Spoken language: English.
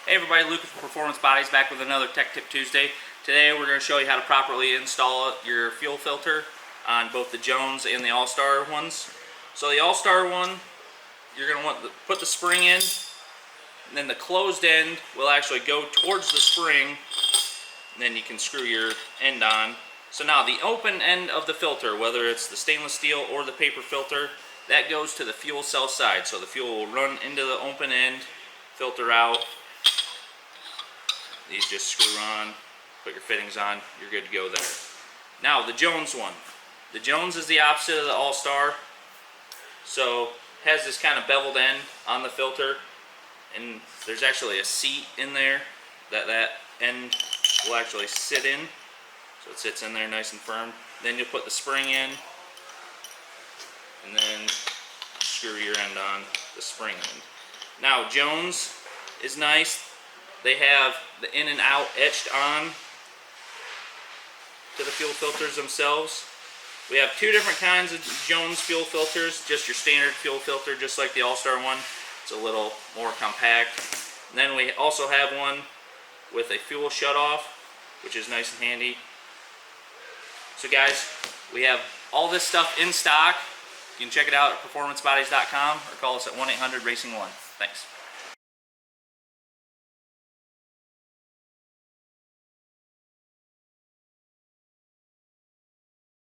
Hey everybody, Luke with Performance Bodies back with another Tech Tip Tuesday. Today we're going to show you how to properly install your fuel filter on both the Jones and the All-Star ones. So the All-Star one, you're going to want to put the spring in, and then the closed end will actually go towards the spring, and then you can screw your end on. So now the open end of the filter, whether it's the stainless steel or the paper filter, that goes to the fuel cell side. So the fuel will run into the open end, filter out. These just screw on, put your fittings on, you're good to go there. Now the Jones one. The Jones is the opposite of the All-Star. So it has this kind of beveled end on the filter, and there's actually a seat in there that end will actually sit in. So it sits in there nice and firm. Then you'll put the spring in, and then screw your end on the spring end. Now Jones is nice. They have the in and out etched on to the fuel filters themselves. We have two different kinds of Jones fuel filters. Just your standard fuel filter, just like the All-Star one. It's a little more compact. And then we also have one with a fuel shutoff, which is nice and handy. So guys, we have all this stuff in stock. You can check it out at performancebodies.com or call us at 1-800-RACING1. Thanks.